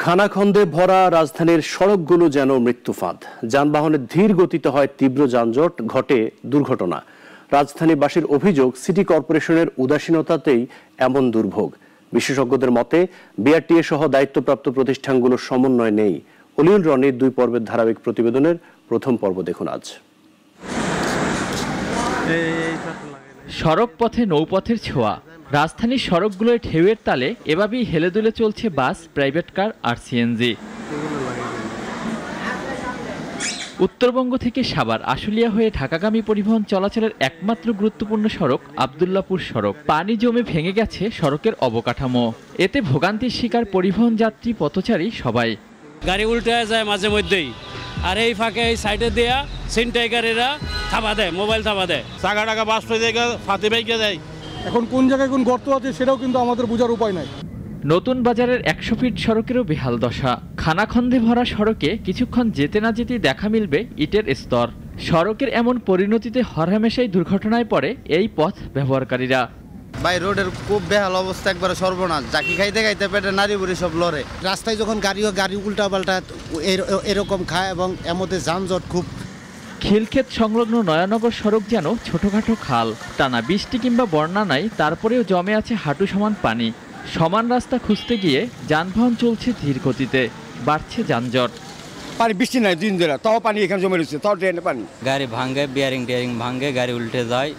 খানাখন্দে ভরা রাজধানীর সড়কগুলো যেন মৃত্যুফাঁদ। যানবাহনের ধীর গতিতে হয় তীব্র যানজট, ঘটে দুর্ঘটনা। রাজধানীবাসীর অভিযোগ, সিটি কর্পোরেশনের উদাসীনতাতেই এমন দুর্ভোগ। বিশেষজ্ঞদের মতে বিআরটিএ সহ দায়িত্বপ্রাপ্ত প্রতিষ্ঠানগুলোর সমন্বয় নেই। অলিউল রনির 2 পর্বের ধারাবাহিক প্রতিবেদনের প্রথম পর্ব দেখুন আজ। সড়ক পথে নৌপথের ছোঁয়া। রাজধানীর সড়কগুলোয় ঢেউয়ের তালে এভাবেই হেলেদুলে চলছে বাস, প্রাইভেট কার আর সিএনজি। উত্তরবঙ্গ থেকে সাভার, আশুলিয়া হয়ে ঢাকাগামী পরিবহন চলাচলের একমাত্র গুরুত্বপূর্ণ সড়ক আব্দুল্লাহপুর সড়ক। পানি জমে ভেঙে গেছে সড়কের অবকাঠামো। এতে ভোগান্তির শিকার পরিবহন যাত্রী, পথচারী সবাই। গাড়ি উল্টে যায় মাঝে মধ্যেই, আর এই ফাঁকে এই সাইডে দেয়া ছিনতাইকারীরা থাবা দেয়, মোবাইল থাবা দেয়, চাকা টাকা বাস হয়ে যায়, ফাতে বাইকে দেয়। এখন কোন জায়গায় কোন গর্ত আছে সেটাও কিন্তু আমাদের বোঝার উপায় নাই। নতুন বাজারের 100 ফিট সড়কেরও বেহাল দশা। খানাখন্দে ভরা সড়কে কিছুক্ষণ যেতে না যেতেই দেখা মিলবে ইটের স্তর। সড়কের এমন পরিণতিতে হরহামেশাই দুর্ঘটনায় পড়ে এই পথ ব্যবহারকারীরা। ভাই, রোডের খুব বেহাল অবস্থা, একবারে সর্বনাশ। জাকি খাইতে খাইতে পেটে নারী বুড়ি সব লড়ে। রাস্তায় যখন গাড়ি উল্টা পাল্টা এরকম খায় এবং এর মধ্যে যানজট খুব। খিলক্ষেত সংলগ্ন নয়ানগর সড়ক যেন ছোটখাটো খাল। টানা বৃষ্টি কিংবা বন্যা নাই, তারপরেও জমে আছে হাঁটু সমান পানি। সমান রাস্তা খুঁজতে গিয়ে যানবাহন চলছে ধীর গতিতে, বাড়ছে যানজট। পানি বৃষ্টি নাই দিন ধরে, তাও পানি এখানে জমে রয়েছে, তাও ট্রেনে পানি। গাড়ি ভাঙে, বিয়ারিং টিয়ারিং ভাঙে, গাড়ি উল্টে যায়।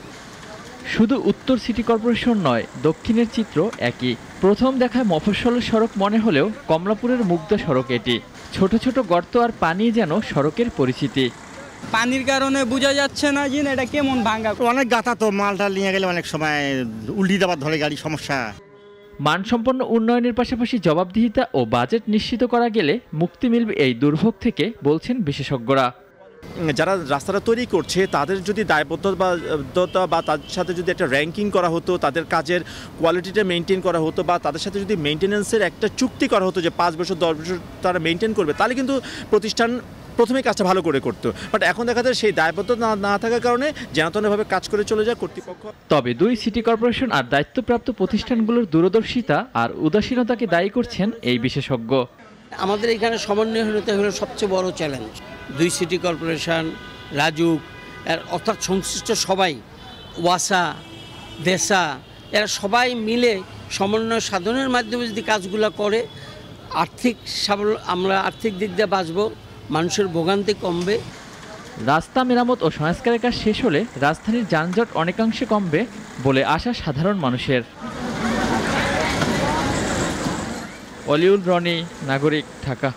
শুধু উত্তর সিটি কর্পোরেশন নয়, দক্ষিণের চিত্র একই। প্রথম দেখায় মফস্বলের সড়ক মনে হলেও কমলাপুরের মুগ্ধ সড়ক এটি। ছোট ছোট গর্ত আর পানি যেন সড়কের পরিচিতি। পানির কারণে বোঝা যাচ্ছে না যে এটা কেমন ভাঙা। অনেক গাথা, তো মালটা নিয়ে গেলে অনেক সময় উল্টি দেওয়ার ধরে গাড়ি সমস্যা। মানসম্পন্ন উন্নয়নের পাশাপাশি জবাবদিহিতা ও বাজেট নিশ্চিত করা গেলে মুক্তি মিলবে এই দুর্ভোগ থেকে, বলছেন বিশেষজ্ঞরা। যারা রাস্তাটা তৈরি করছে তাদের যদি দায়বদ্ধতা বা তাদের সাথে যদি একটা র্যাঙ্কিং করা হতো, তাদের কাজের কোয়ালিটিটা মেনটেন করা হতো, বা তাদের সাথে যদি মেনটেন্যান্সের একটা চুক্তি করা হতো যে 5 বছর 10 বছর তারা মেনটেন করবে, তাহলে কিন্তু প্রতিষ্ঠান প্রথমে কাজটা ভালো করে করতো। বাট এখন দেখা যায় সেই দায়বদ্ধতা না থাকার কারণে যেনতেনভাবে কাজ করে চলে যায় কর্তৃপক্ষ। তবে 2 সিটি কর্পোরেশন আর দায়িত্বপ্রাপ্ত প্রতিষ্ঠানগুলোর দূরদর্শিতা আর উদাসীনতাকে দায়ী করছেন এই বিশেষজ্ঞ। আমাদের এখানে সমন্বয়হীনতা হলো সবচেয়ে বড় চ্যালেঞ্জ। 2 সিটি কর্পোরেশন, রাজুক, অর্থাৎ সংশ্লিষ্ট সবাই, ওয়াসা, দেশা, এরা সবাই মিলে সমন্বয় সাধনের মাধ্যমে যদি কাজগুলো করে, আমরা আর্থিক দিক দিয়ে বাঁচব, মানুষের ভোগান্তি কমবে। রাস্তা মেরামত ও সংস্কারের কাজ শেষ হলে রাজধানীর যানজট অনেকাংশে কমবে বলে আশা সাধারণ মানুষের। অলিউল রনি, নাগরিক, ঢাকা।